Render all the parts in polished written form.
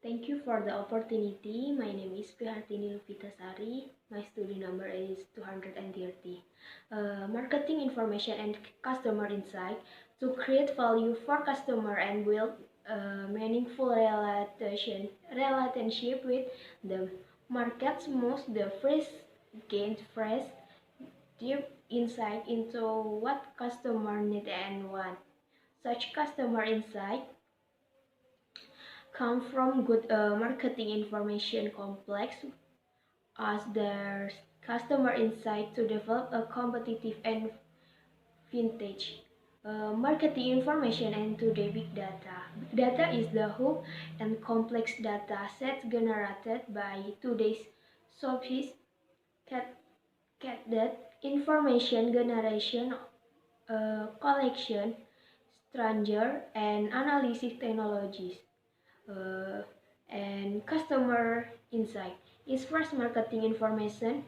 Thank you for the opportunity. My name is Pemasaran. My study number is 230. Marketing information and customer insight to create value for customer and build meaningful relationship with them. Markets most the first gain fresh deep insight into what customer need and want. Such customer insight come from good marketing information complex as their customer insight to develop a competitive and vintage marketing information and today big data. Big data is the whole and complex data sets generated by today's sophisticated information generation collection, stranger and analysis technologies. uh, and customer insight is first marketing information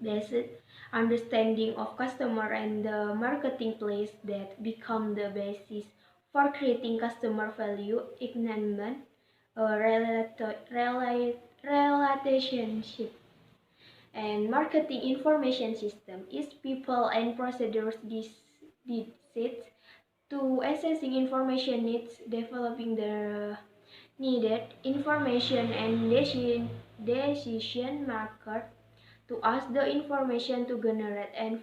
based understanding of customer and the marketplace that become the basis for creating customer value engagement relationship and marketing information system is people and procedures decides to assessing information needs developing the needed information and decision maker to ask the information to generate and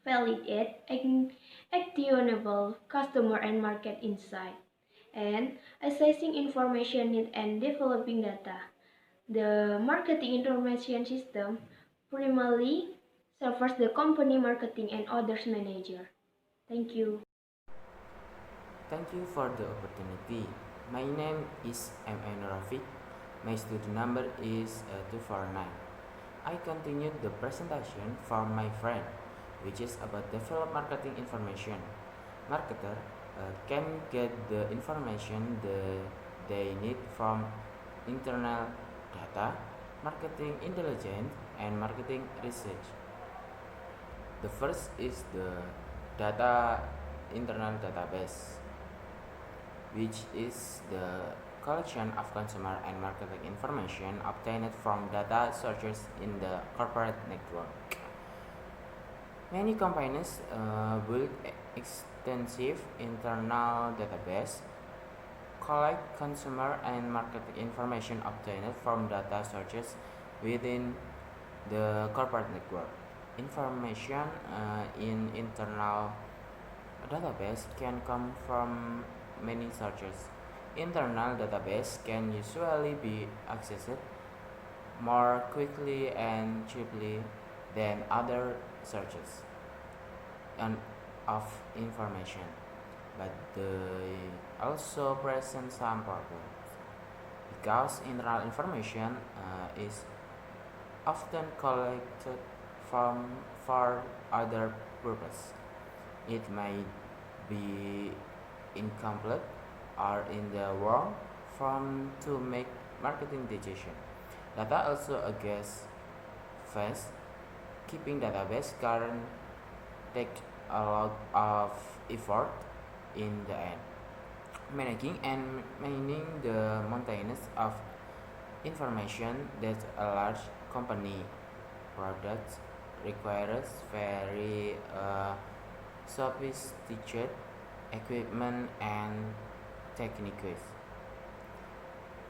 validate actionable customer and market insight and assessing information need and developing data. The marketing information system primarily serves the company marketing and others manager. Thank you. Thank you for the opportunity. My name is M.N. Rafiq. My student number is 249. I continued the presentation from my friend, which is about develop marketing information. Marketer can get the information they need from internal data, marketing intelligence, and marketing research. The first is the data internal database, which is the collection of consumer and marketing information obtained from data sources in the corporate network. Many companies build extensive internal database, collect consumer and marketing information obtained from data sources within the corporate network. Information in internal database can come from many sources. Internal database can usually be accessed more quickly and cheaply than other searches and of information, but they also present some problems because internal information is often collected from for other purpose. It may be incomplete or in the wrong form to make marketing decision. Data also against fast. Keeping database current takes a lot of effort in the end. Managing and maintaining the maintenance of information that a large company products requires very sophisticated equipment and techniques.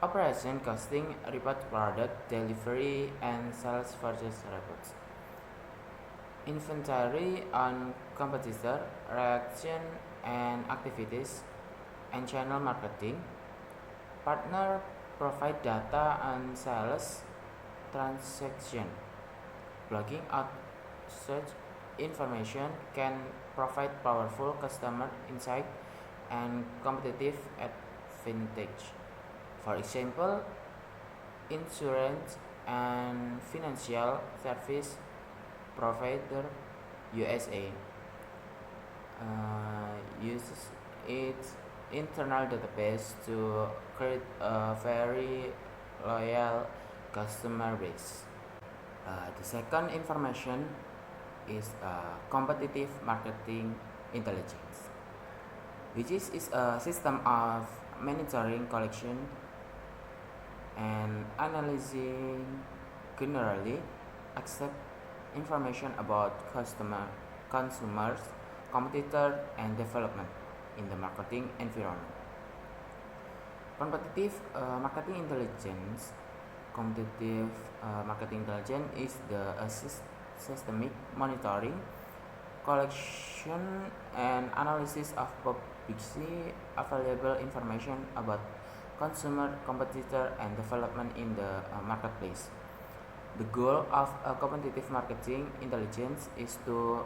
Operation costing, report product delivery, and sales purchase reports. Inventory on competitor, reaction and activities, and channel marketing. Partner provide data on sales transaction. Blocking out such information can provide powerful customer insight and competitive advantage. For example, insurance and financial service provider USA uses its internal database to create a very loyal customer base. The second information is competitive marketing intelligence, which is a system of monitoring collection and analyzing generally accept information about consumers, competitor, and development in the marketing environment. Competitive marketing intelligence. Competitive marketing intelligence is the systemic monitoring, collection, and analysis of publicly available information about consumer, competitor, and development in the marketplace. The goal of competitive marketing intelligence is to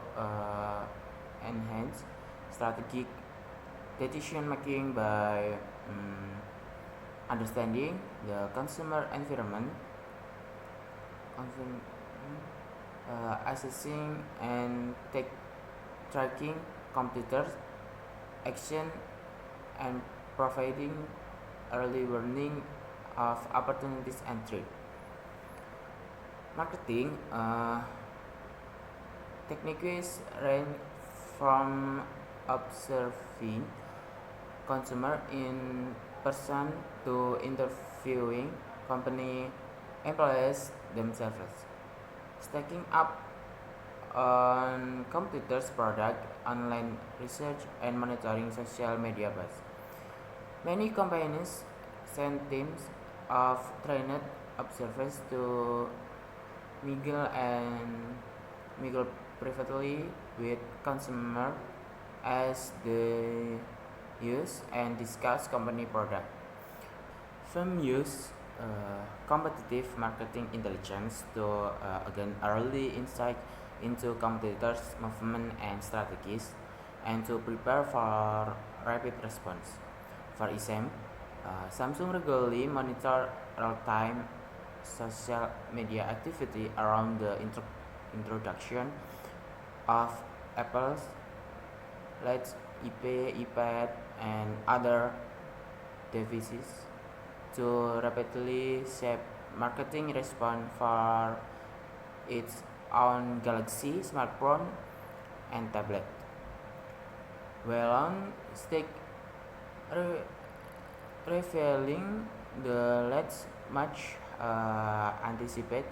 enhance strategic decision making by understanding the consumer environment, assessing and tracking competitors' action, and providing early warning of opportunities and threats. Marketing techniques range from observing consumer in person to interviewing company employees themselves, stacking up on competitors' product, online research, and monitoring social media buzz. Many companies send teams of trained observers to mingle and mingle privately with consumer as they use and discuss company product. Firm use competitive marketing intelligence to gain early insight into competitors' movement and strategies, and to prepare for rapid response. For example, Samsung regularly monitor real-time social media activity around the introduction of Apple's latest iPad, and other devices to rapidly shape marketing response for its own Galaxy smartphone and tablet. Wellon stick re- revealing the latest much anticipate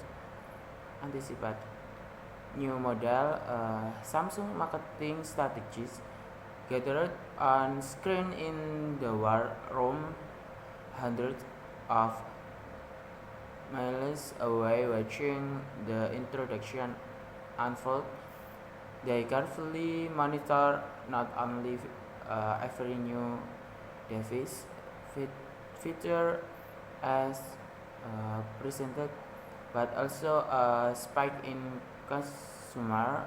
new model Samsung marketing strategies gathered on screen in the war room, hundreds of miles away watching the introduction unfold. They carefully monitor not only every new device feature as presented, but also a spike in consumer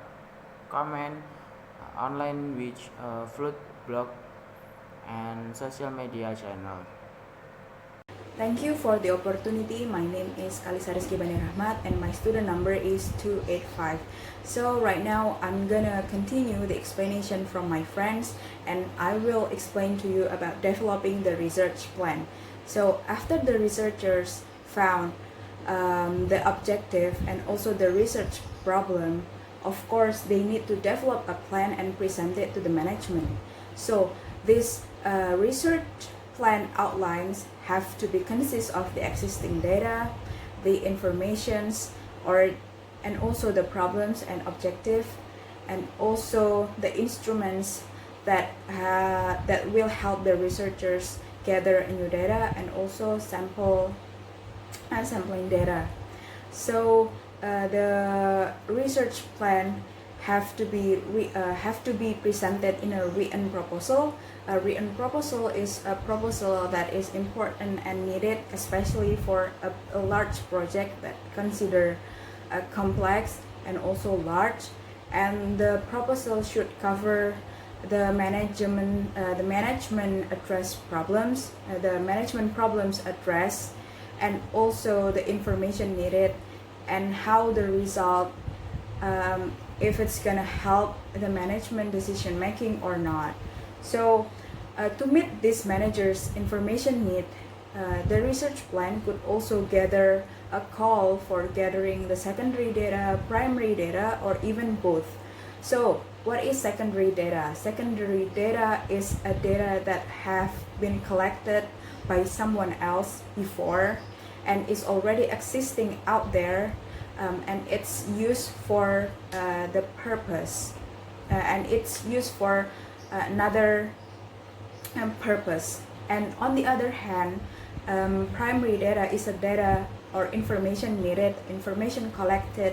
comment online which flood blog and social media channel. Thank you for the opportunity. My name is Kalisa Rizky Bani Rahmat and my student number is 285. So right now I'm gonna continue the explanation from my friends and I will explain to you about developing the research plan. So after the researchers found the objective and also the research problem, of course they need to develop a plan and present it to the management. So this research plan outlines have to be consist of the existing data, the informations, and also the problems and objective, and also the instruments that will help the researchers gather new data and also sampling data. So the research plan have to be presented in a written proposal. A written proposal is a proposal that is important and needed, especially for a large project that consider complex and also large. And the proposal should cover the management address problems, the management problems addressed, and also the information needed and how the result, if it's gonna help the management decision making or not. So to meet this manager's information need, the research plan could also gather a call for gathering the secondary data, primary data, or even both. So what is secondary data? Secondary data is a data that have been collected by someone else before, and is already existing out there, and it's used for the purpose, and it's used for another purpose. And on the other hand, primary data is a data or information needed, information collected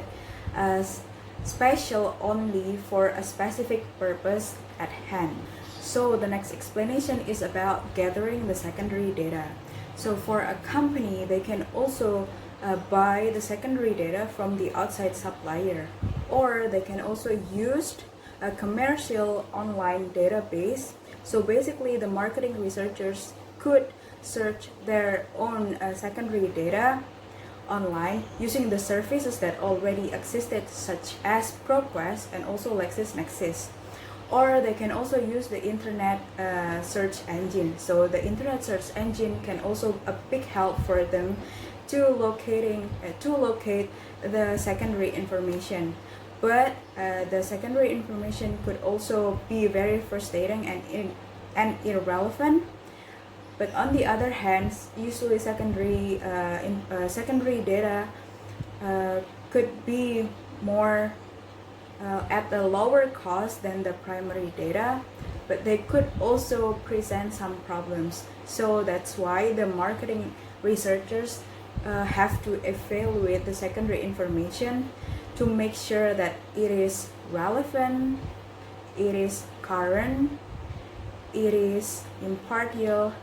as special only for a specific purpose at hand. So the next explanation is about gathering the secondary data. So for a company, they can also buy the secondary data from the outside supplier, or they can also use a commercial online database. So basically, the marketing researchers could search their own secondary data online using the services that already existed, such as ProQuest and also LexisNexis. Or they can also use the internet search engine. So the internet search engine can also a big help for them to locate the secondary information. But the secondary information could also be very frustrating and irrelevant. But on the other hand, usually secondary data could be more at a lower cost than the primary data, but they could also present some problems. So that's why the marketing researchers have to evaluate the secondary information to make sure that it is relevant, it is current, it is impartial,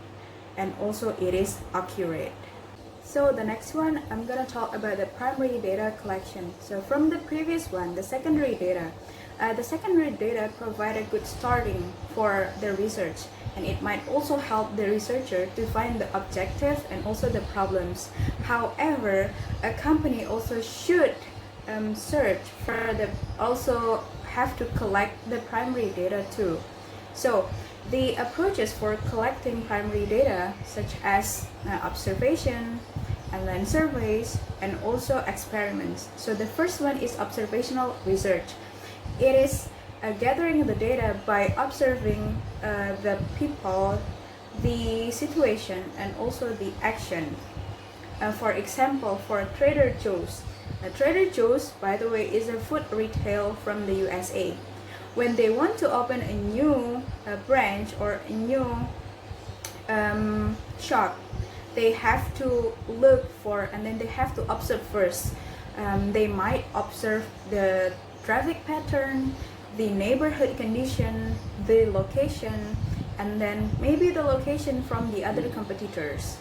and also it is accurate. So the next one, I'm gonna talk about the primary data collection. So from the previous one, the secondary data provide a good starting for the research, and it might also help the researcher to find the objective and also the problems. However, a company also should also have to collect the primary data too. So the approaches for collecting primary data, such as observation, and then surveys, and also experiments. So the first one is observational research. It is gathering the data by observing the people, the situation, and also the action. For example, for Trader Joe's. Trader Joe's, by the way, is a food retail from the USA. When they want to open a new branch or a new shop, they have to look for, and then they have to observe first. They might observe the traffic pattern, the neighborhood condition, the location, and then maybe the location from the other competitors.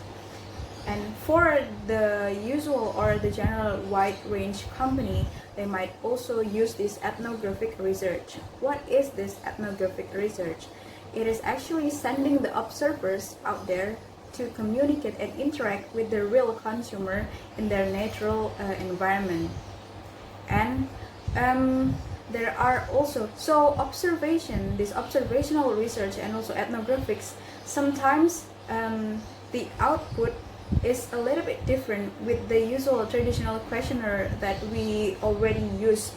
And for the usual or the general wide range company, they might also use this ethnographic research. What is this ethnographic research? It is actually sending the observers out there to communicate and interact with the real consumer in their natural environment. And there are also, so observation, this observational research and also ethnographics, sometimes the output is a little bit different with the usual traditional questionnaire that we already used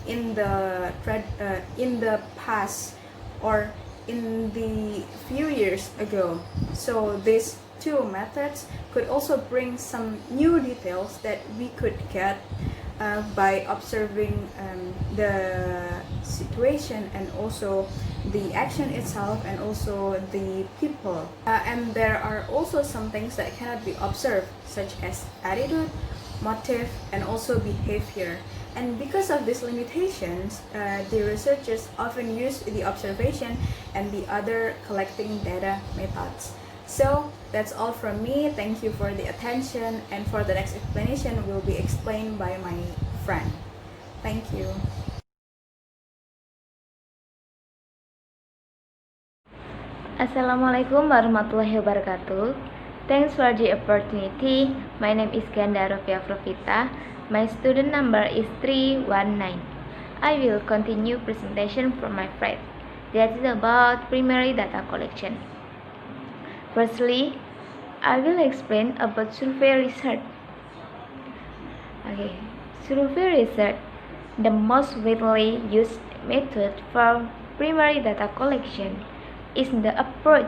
in the past or in the few years ago. So these two methods could also bring some new details that we could get by observing the situation and also the action itself and also the people. And there are also some things that cannot be observed, such as attitude, motive, and also behavior. And because of these limitations, the researchers often use the observation and the other collecting data methods. So that's all from me. Thank you for the attention, and for the next explanation will be explained by my friend. Thank you. Assalamualaikum warahmatullahi wabarakatuh. Thanks for the opportunity. My name is Ganda Rofia Profita. My student number is 319. I will continue presentation from my friend. That is about primary data collection. Firstly, I will explain about survey research. Okay, survey research, the most widely used method for primary data collection, is the approach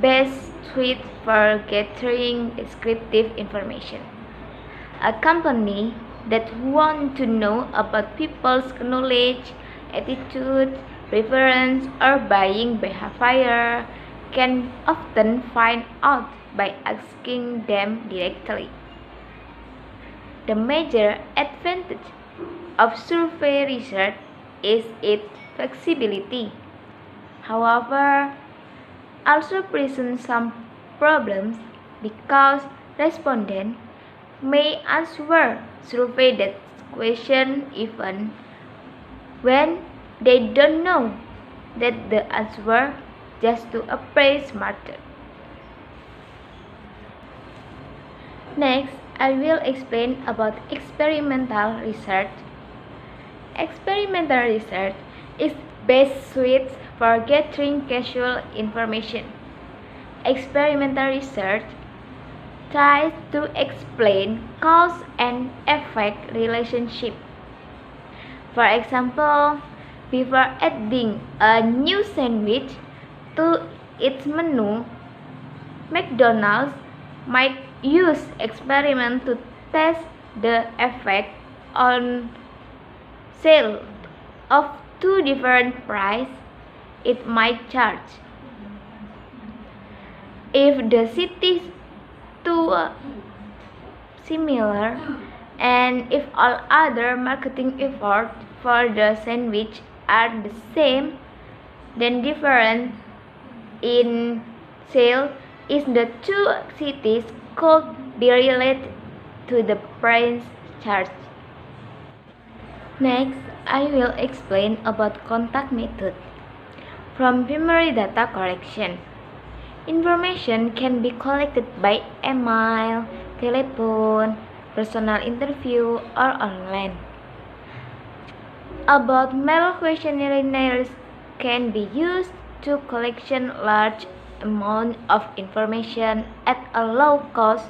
best suite for gathering descriptive information. A company that wants to know about people's knowledge, attitude, preference, or buying behavior can often find out by asking them directly. The major advantage of survey research is its flexibility. However, also presents some problems because respondents may answer survey question even when they don't know that the answer just to appear smarter. Next, I will explain about experimental research. Experimental research is best suited for gathering casual information. Experimental research tries to explain cause and effect relationship. For example, before adding a new sandwich to its menu, McDonald's might use experiment to test the effect on sale of two different prices it might charge. If the cities too similar and if all other marketing efforts for the sandwich are the same, then difference in sale is the two cities could be related to the price charge. Next, I will explain about contact method. From primary data collection, information can be collected by email, telephone, personal interview, or online. About mail questionnaires can be used to collect large amount of information at a low cost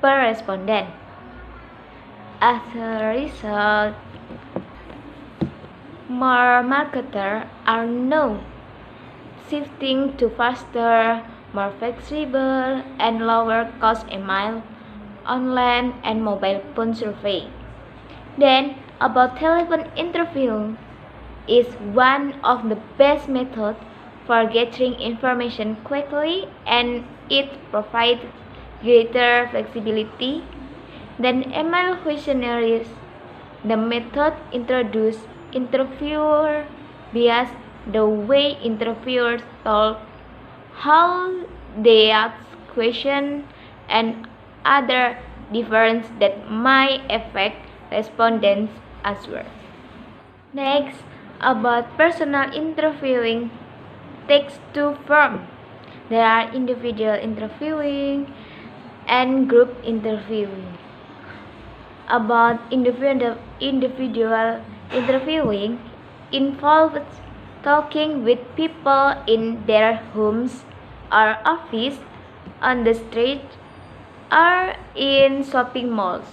per respondent. As a result, more marketers are now shifting to faster, more flexible, and lower cost email, online, and mobile phone survey. Then, about telephone interview is one of the best methods for gathering information quickly and it provides greater flexibility than email questionnaires. The method introduces interviewer bias, the way interviewers talk, how they ask questions, and other differences that might affect respondents' answer. Next, about personal interviewing takes two forms. There are individual interviewing and group interviewing. About individual interviewing involves talking with people in their homes or office, on the street, or in shopping malls.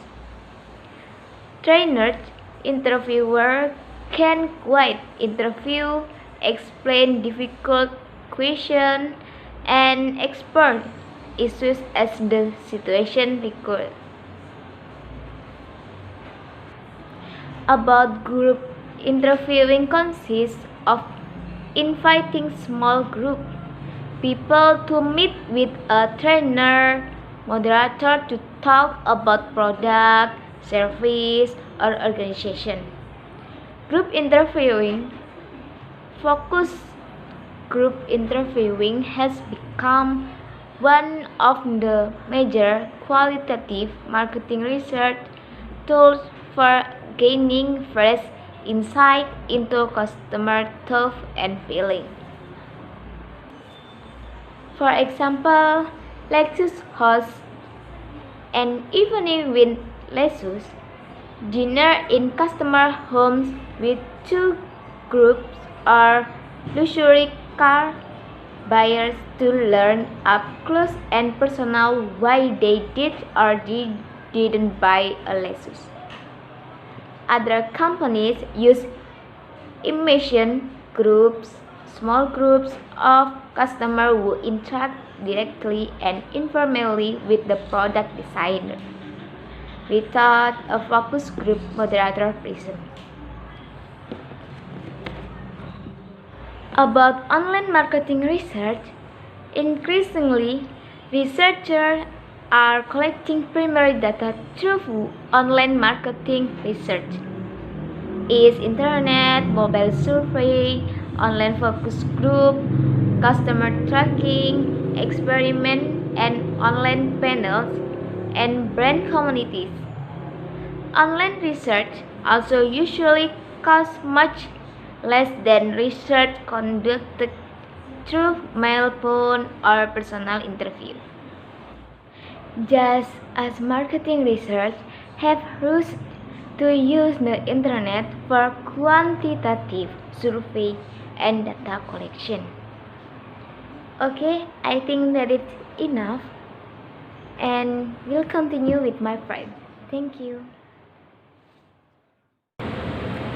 Trained interviewer can guide interview, explain difficult questions, and expert issues as the situation requires. About group interviewing consists of inviting small group people to meet with a trainer moderator to talk about product, service, or organization. Group interviewing focus group interviewing has become one of the major qualitative marketing research tools for gaining fresh insight into customer thoughts and feelings. For example, Lexus hosts an evening with Lexus dinner in customer homes with two groups or luxury car buyers to learn up close and personal why they did or didn't buy a Lexus. Other companies use immersion groups, small groups of customers who interact directly and informally with the product designer without a focus group moderator present. About online marketing research, increasingly, researchers are collecting primary data through online marketing research. Is internet, mobile survey, online focus group, customer tracking, experiment, and online panels and brand communities. Online research also usually costs much less than research conducted through mail, phone, or personal interview. Just as marketing research have used to use the internet for quantitative survey and data collection. Okay, I think that it's enough and we'll continue with my friend. Thank you.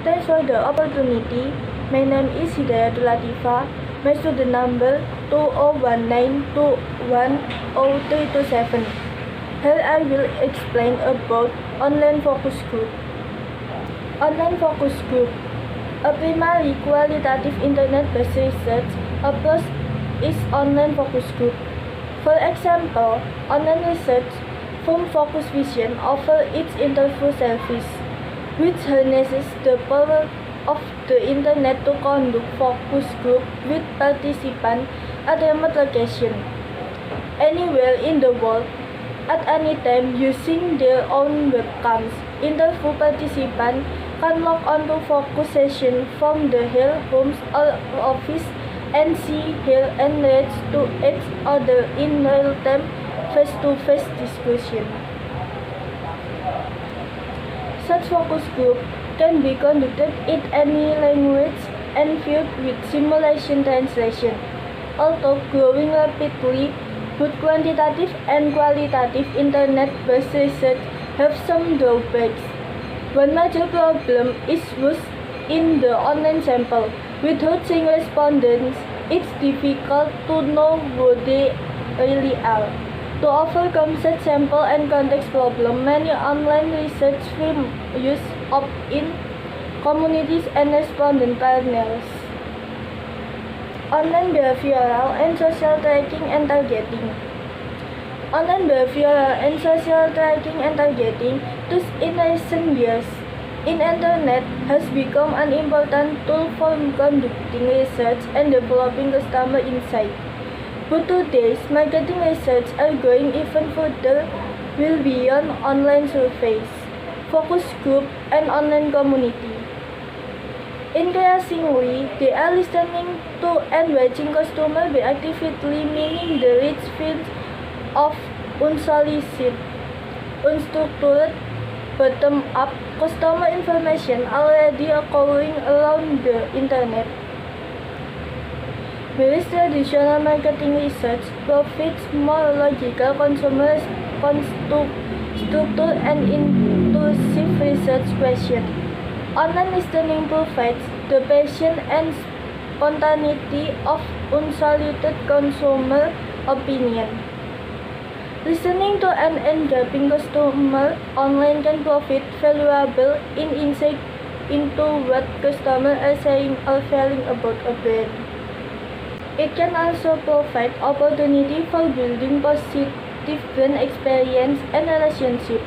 Thanks for the opportunity. My name is Hidayatul Latifa. My student number 2019210327. Here I will explain about online focus group. Online focus group. A primary qualitative internet-based research approach is online focus group. For example, online research firm Focus Vision offers its interview service, which harnesses the power of the internet to conduct focus group with participants at remote location, anywhere in the world, at any time using their own webcams. Interview participants can log on to focus session from their homes or office and see, hear, and read to each other in real-time face-to-face discussion. Such focus group can be conducted in any language and viewed with simulation translation. Although growing rapidly, both quantitative and qualitative internet-based research have some drawbacks. One major problem is use in the online sample. Without seeing respondents, it's difficult to know who they really are. To overcome such sample and context problem, many online research firms use opt-in communities and respondent panels. Online behavioral and social tracking and targeting. Online behavioral and social tracking and targeting, thus in recent years, in internet has become an important tool for conducting research and developing customer insight. But today's marketing research are going even further, will beyond online surveys, focus group, and online community. Increasingly, they are listening to and watching customers by actively meaning the rich fields of unsolicited, unstructured, bottom-up customer information already occurring around the internet. Whereas traditional marketing research profits more logical consumer response to structured and intrusive research questions. Online listening provides the passion and spontaneity of unsolicited consumer opinion. Listening to and engaging customer online can provide valuable insight into what customers are saying or feeling about a brand. It can also provide opportunity for building positive brand experience and relationship.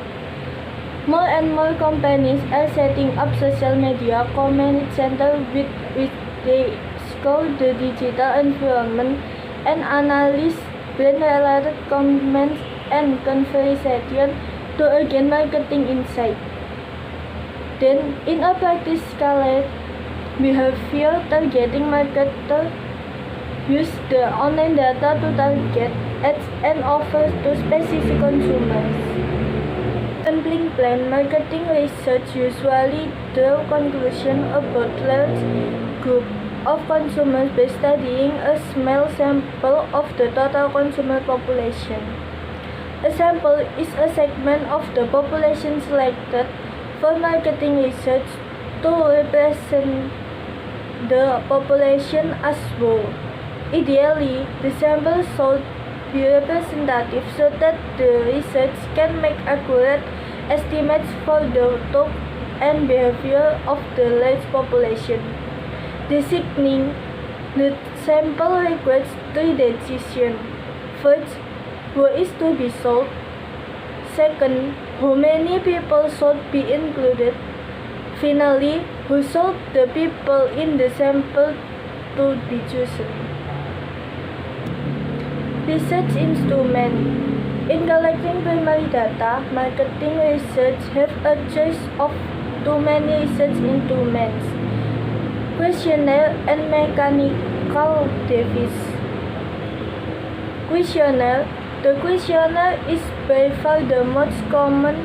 More and more companies are setting up social media community centers with which they scour the digital environment and analyze brand-related comments and conversation to gain marketing insight. Then, in a practice scale, behavior targeting marketer use the online data to target ads and offers to specific consumers. Sampling plan marketing research usually draw conclusions about large group of consumers by studying a small sample of the total consumer population. A sample is a segment of the population selected for marketing research to represent the population as whole. Ideally, the sample should be representative so that the research can make accurate estimates for the thought and behavior of the large population. Designing the sample requires three decisions. First, what is to be solved? Second, how many people should be included? Finally, who should the people in the sample to be chosen? Research instrument. In collecting primary data, marketing research have a choice of too many research instruments: questionnaire and mechanical device. Questionnaire. The questionnaire is by far the most common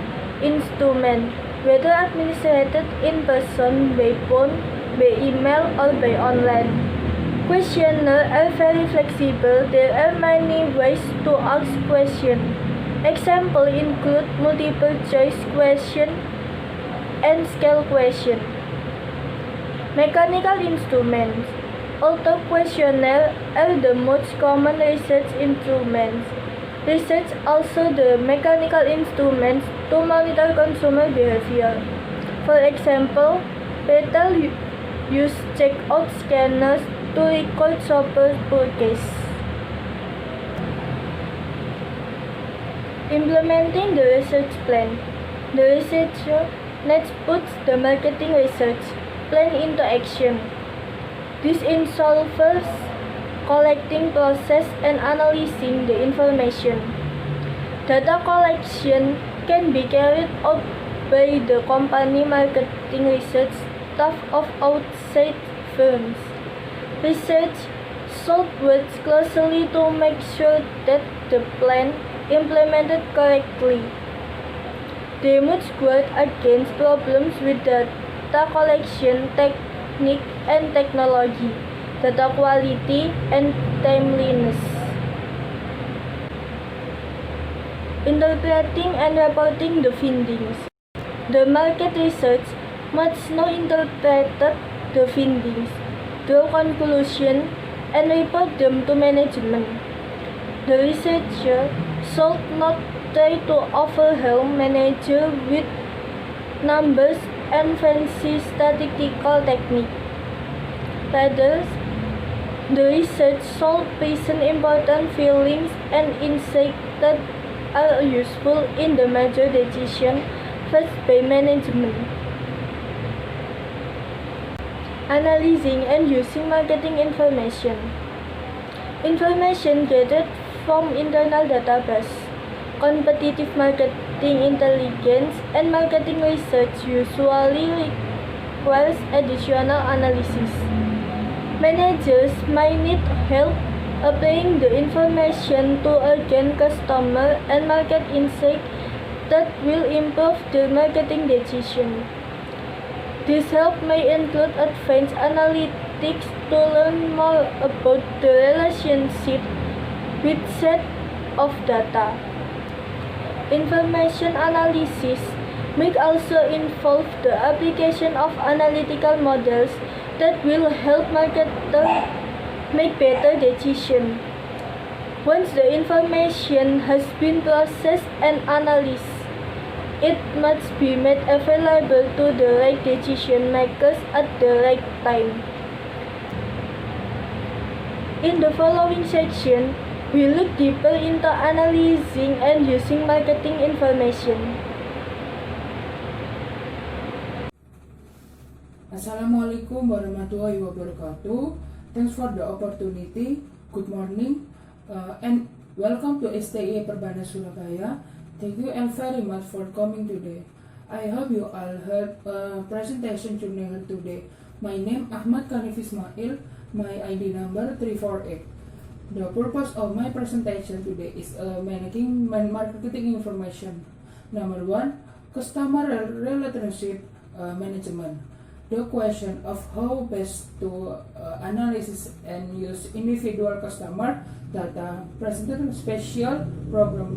instrument, whether administered in person, by phone, by email, or by online. Questionnaires are very flexible. There are many ways to ask questions. Examples include multiple choice question and scale question. Mechanical instruments. Although questionnaires are the most common research instruments, research also the mechanical instruments to monitor consumer behavior. For example, retail use checkout scanners to record shoppers' purchase. Implementing the research plan. The researcher next puts the marketing research plan into action. This involves collecting, process, and analyzing the information. Data collection can be carried out by the company marketing research staff of outside firms. Research should work closely to make sure that the plan implemented correctly. They must guard against problems with data collection technique and technology, data quality, and timeliness. Interpreting and reporting the findings. The market research must now interpret the findings, draw conclusions, and report them to management. The researcher should not try to overwhelm manager with numbers and fancy statistical techniques. Rather, the research should present important feelings and insights that are useful in the major decision faced by management. Analyzing and using marketing information. Information gathered from internal database, competitive marketing intelligence, and marketing research usually requires additional analysis. Managers might need help applying the information to gain customer and market insight that will improve their marketing decision. This help may include advanced analytics to learn more about the relationship with set of data. Information analysis may also involve the application of analytical models that will help marketers make better decisions. Once the information has been processed and analyzed, it must be made available to the right decision makers at the right time. In the following section, we look deeper into analyzing and using marketing information. Assalamualaikum warahmatullahi wabarakatuh. Thanks for the opportunity. Good morning and welcome to STI Perbana Surabaya. Thank you and very much for coming today. I hope you all heard a presentation journal today. My name Ahmad Kanif Ismail. My ID number 348. The purpose of my presentation today is managing marketing information. Number 1, customer relationship management. The question of how best to analyze and use individual customer data presented special program.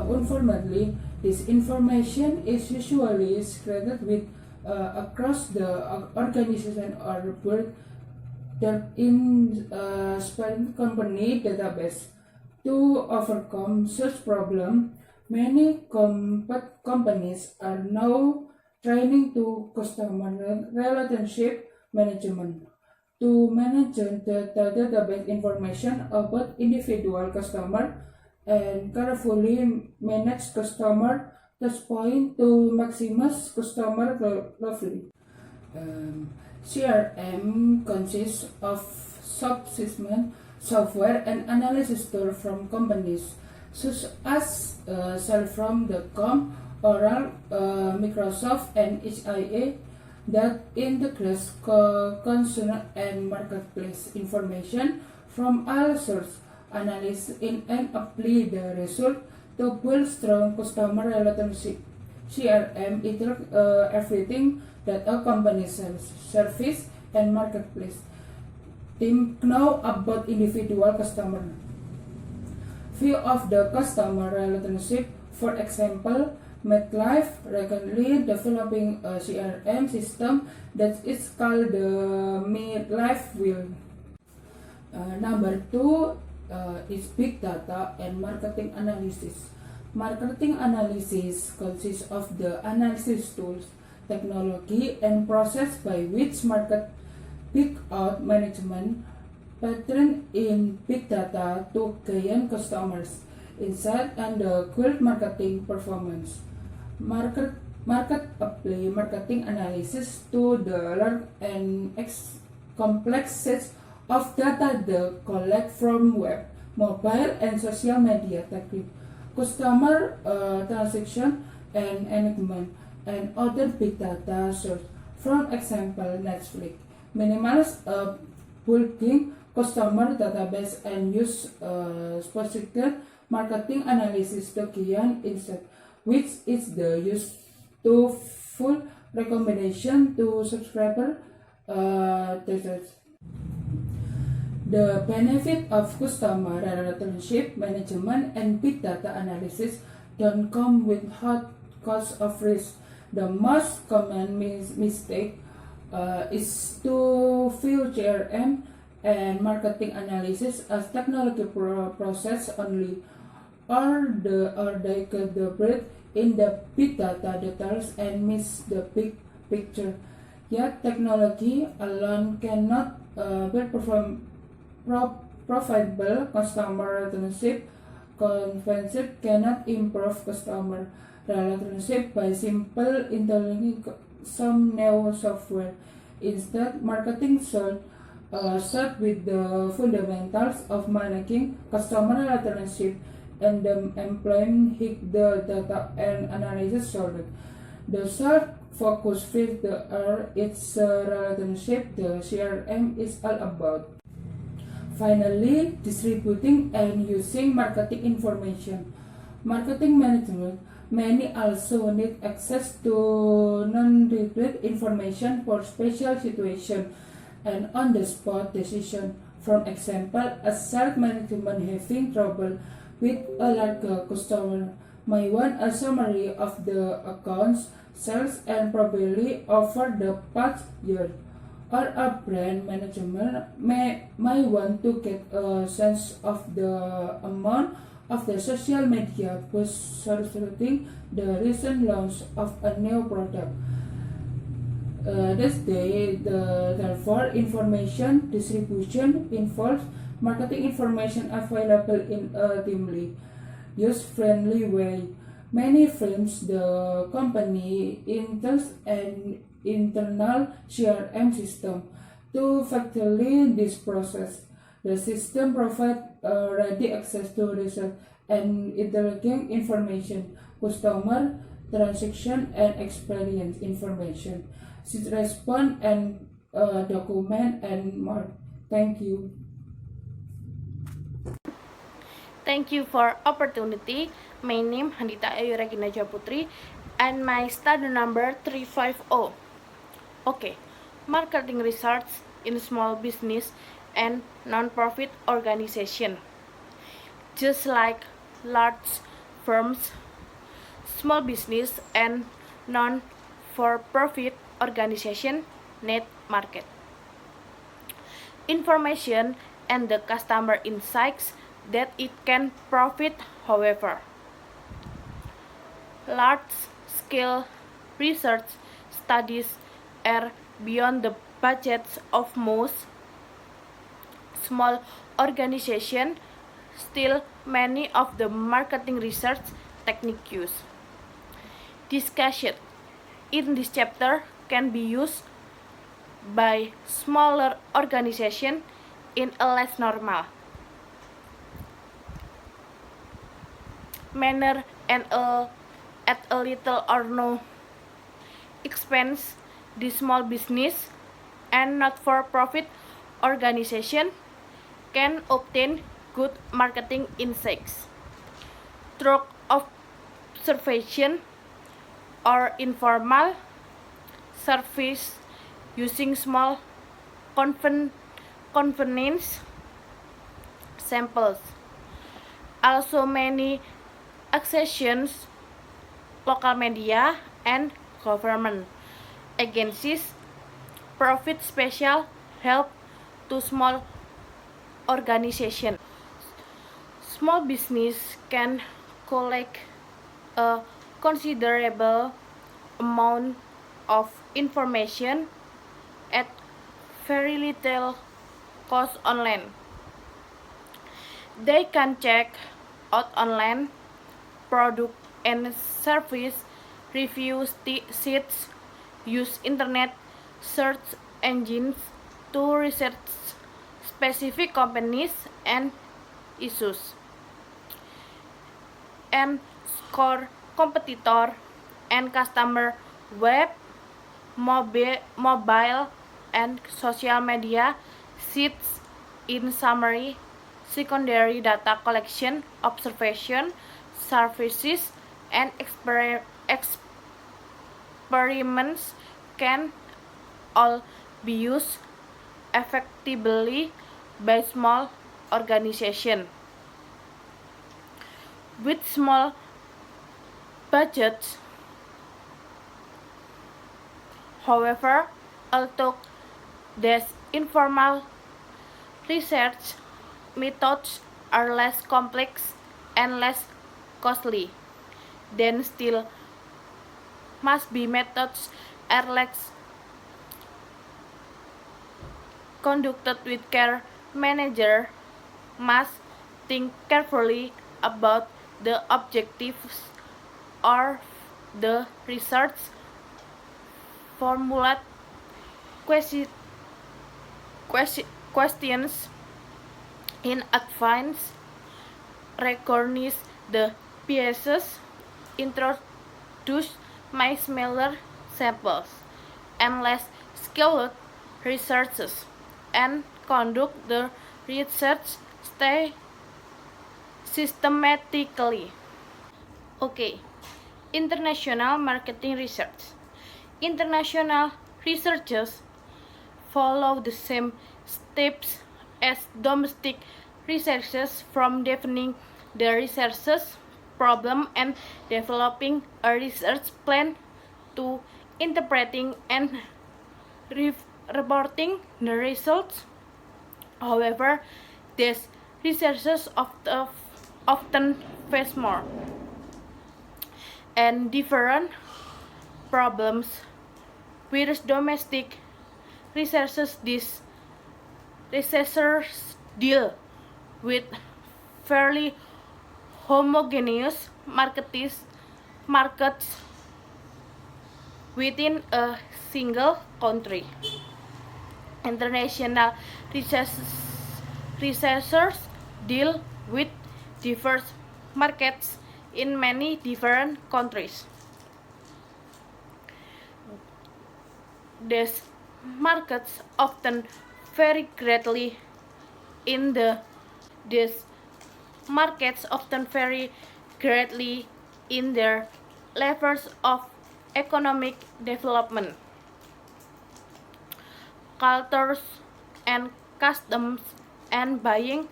Unfortunately, this information is usually scattered with across the organization or work that in spend company database. To overcome such problem, many companies are now training to customer relationship management to manage the database information about individual customer and carefully manage customer touchpoint to maximize customer loyalty. Um, CRM consists of subsystem software and analysis tools from companies such as Salesforce.com, Oracle, Microsoft, and HIA that integrates consumer and marketplace information from all sources, analyze and apply the result to build strong customer relationship. CRM is everything that a company sells, service, and marketplace. Think now about individual customer. View of the customer relationship, for example, MetLife recently developing a CRM system that is called the MetLife Wheel. Number two is big data and marketing analysis. Marketing analysis consists of the analysis tools, technology, and process by which market pick out management pattern in big data to gain customers insight and good marketing performance. Market apply marketing analysis to the large and complex sets of data they collect from web, mobile, and social media technique, customer transaction and engagement, and other big data source. For example, Netflix minimize bulking customer database and use specific marketing analysis to gain insight, which is the use to full recommendation to subscriber testers. The benefit of customer relationship management and big data analysis don't come without cost of risk. The most common mistake is to view CRM and marketing analysis as technology process only, or they get the breadth in the big data details and miss the big picture. Yet technology alone cannot build profitable customer relationship. Convention cannot improve customer relationship by simple installing some new software. Instead, marketing should start with the fundamentals of managing customer relationship and employing the data and analysis solid. The short focus with its relationship the CRM is all about. Finally, distributing and using marketing information. Marketing management many also need access to non-repeat information for special situation and on-the-spot decision. For example, a sales management having trouble with a large customer may want a summary of the accounts, sales, and probably over the past year. Or a brand management may want to get a sense of the amount of the social media posts surrounding the recent launch of a new product. Therefore, information distribution involves marketing information available in a timely, user-friendly way. Many frames the company enters an internal CRM system to facilitate this process. The system provides ready access to research and intelligent information, customer transaction and experience information, response and document and more. Thank you. Thank you for opportunity. My name Handita Ayu Regina Japutri and my study number 350. Okay, marketing research in small business and non-profit organization. Just like large firms, small business and non-for-profit organization need market information and the customer insights that it can profit. However, large-scale research studies are beyond the budgets of most small organizations. Still, many of the marketing research techniques discussed in this chapter can be used by smaller organizations in a less normal manner and at a little or no expense. The small business and not-for-profit organization can obtain good marketing insights through observation or informal surveys using small convenience samples. Also, many accessions, local media, and government agencies provide special help to small organizations. Small business can collect a considerable amount of information at very little cost online. They can check out online product and service review sheets, use internet search engines to research specific companies and issues, and score competitor and customer web, mobile and social media sheets. In summary, secondary data collection, observation, services, and experiments can all be used effectively by small organizations. With small budgets, however, although these informal research methods are less complex and less costly, then still must be methods are less conducted with care. Manager must think carefully about the objectives of the research, formulate questions in advance, recognize the biases, introduce my smaller samples, and less skilled researchers, and conduct the research systematically. Okay, international marketing research. International researchers follow the same steps as domestic researchers, from defining the research's problem and developing a research plan to interpreting and reporting the results. However, these researchers often face more and different problems with domestic researchers. These researchers deal with fairly homogeneous markets within a single country. International researchers deal with diverse markets in many different countries. These markets often vary greatly in their levels of economic development, cultures and customs, and buying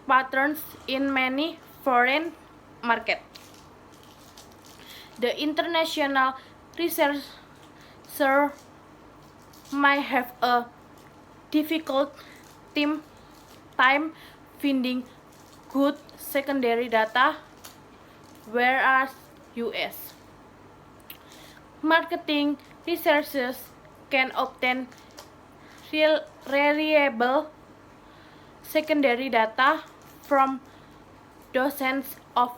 patterns in many foreign markets. The international researcher might have a difficult time finding good secondary data, whereas US marketing researchers can obtain reliable secondary data from dozens of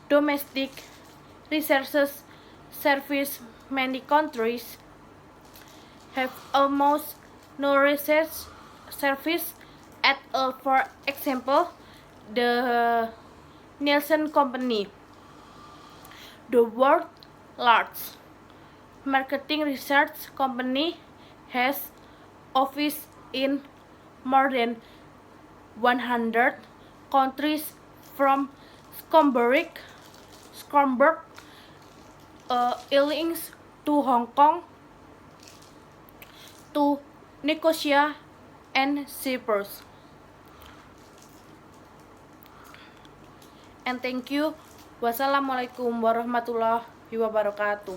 domestic research services. Many countries have almost no research service at all. For example, the Nielsen Company, the world's largest marketing research company, has offices in more than 100 countries, from Schaumburg, Illinois to Hong Kong to Nicosia and Cyprus. And thank you. Wassalamualaikum warahmatullahi wabarakatuh.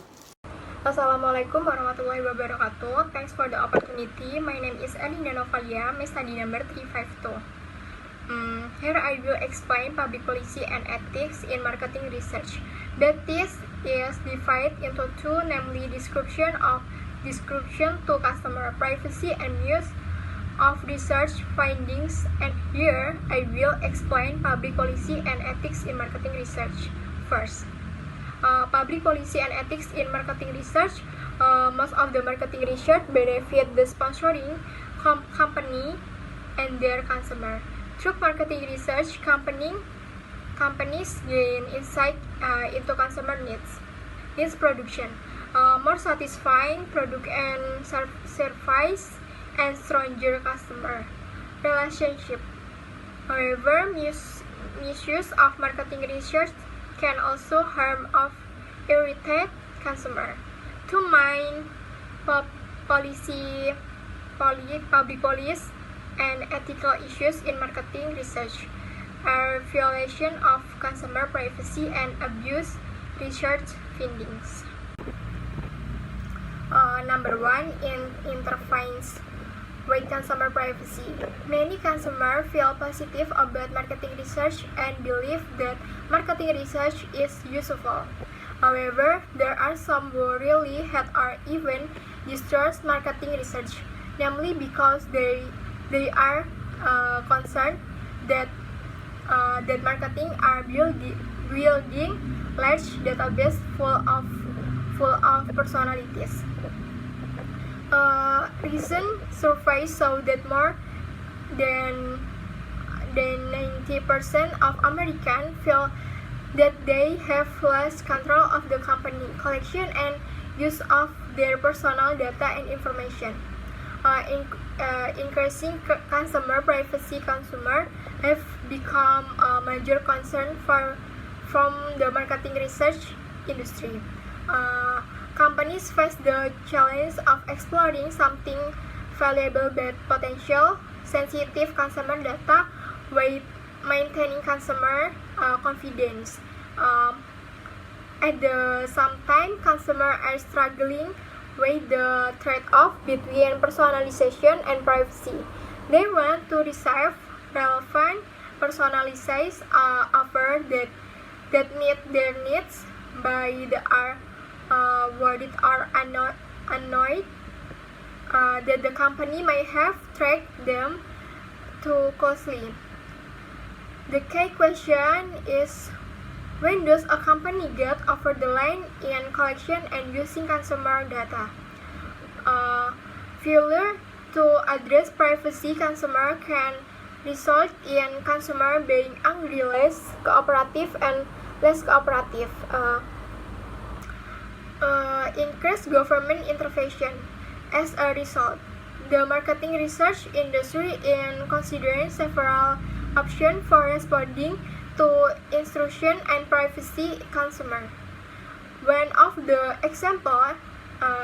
Assalamualaikum warahmatullahi wabarakatuh. Thanks for the opportunity. My name is Adina Novalia, my study number 352. Here I will explain public policy and ethics in marketing research. The thesis is divided into two, namely description to customer privacy and use of research findings. And here I will explain public policy and ethics in marketing research. First, public policy and ethics in marketing research. Most of the marketing research benefit the sponsoring company and their consumer. Through marketing research, companies gain insight into consumer needs production, more satisfying product and service, and stronger customer relationship. However, misuse of marketing research can also harm or irritate consumer. To mind public policy and ethical issues in marketing research are violation of consumer privacy and abuse research findings. Number one, interference with consumer privacy. Many consumers feel positive about marketing research and believe that marketing research is useful. However, there are some who really hate or even distrust marketing research, namely because they are concerned that marketing are building large database full of personalities. Recent surveys show that more than 90% of Americans feel that they have less control of the company collection and use of their personal data and information. Increasing consumer privacy have become a major concern from the marketing research industry. Companies face the challenge of exploring something valuable but potential sensitive consumer data while maintaining consumer confidence. At the same time, consumers are struggling with the trade-off between personalization and privacy. They want to receive relevant, personalized offers that meet their needs, but they are worried or annoyed that the company may have tracked them too closely. The key question is, when does a company get over the line in collection and using consumer data? Failure to address privacy consumer can result in consumer being angry, less cooperative, and less cooperative. Increased government intervention. As a result, the marketing research industry is considering several options for responding to intrusion and privacy consumer. One of the examples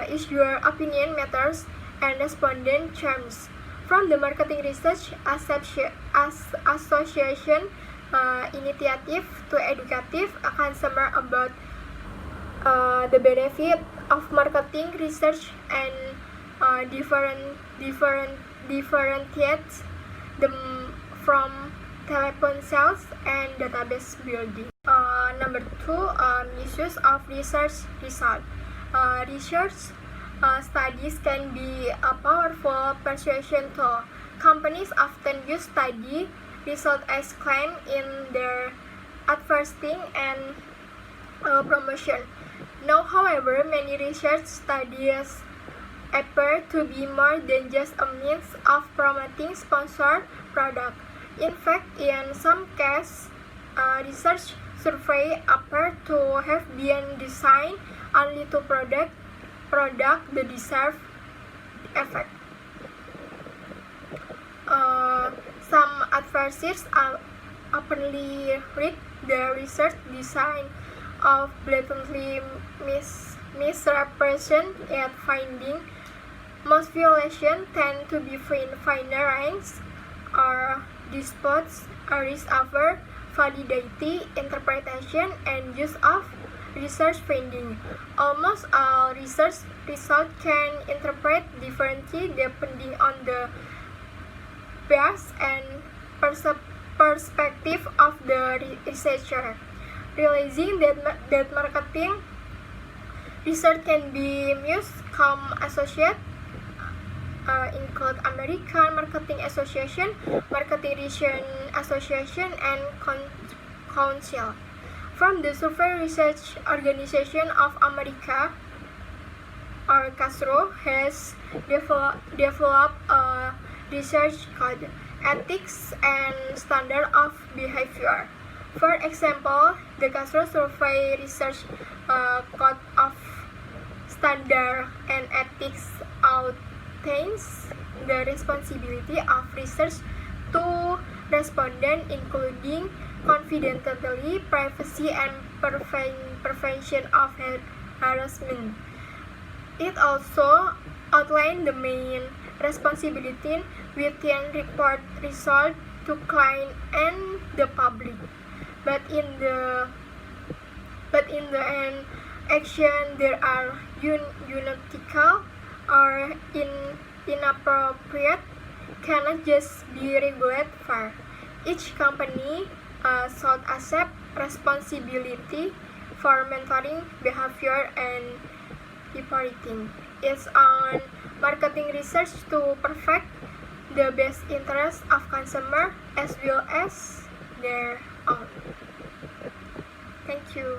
is your opinion matters and respondent terms from the marketing research association initiative to educative a consumer about the benefit of marketing research and differentiates them from telephone sales, and database building. Number two, misuse of research result. Research studies can be a powerful persuasion tool. Companies often use study result as claim in their advertising and promotion. Now, however, many research studies appear to be more than just a means of promoting sponsored product. In fact, in some cases, research survey appear to have been designed only to product the desired effect. Some adversaries openly read the research design of blatantly misrepresent its finding. Most violations tend to be finer ranks or disputes a risk over validity, interpretation, and use of research finding. Almost all research results can interpret differently depending on the bias and perspective of the researcher. Realizing that marketing research can be used, some associates include American Marketing Association, Marketing Research Association, and Council. From the Survey Research Organization of America, or CASRO, has developed a research code, ethics, and standard of behavior. For example, the CASRO Survey Research Code of Standard and Ethics outlines the responsibility of research to respondents, including confidentiality, privacy, and prevention of harassment. It also outlines the main responsibility within report result to client and the public. But in the end, action there are unethical or inappropriate cannot just be regulated for. Each company should accept responsibility for mentoring behavior and reporting its own marketing research to perfect the best interest of consumer as well as their own. Thank you.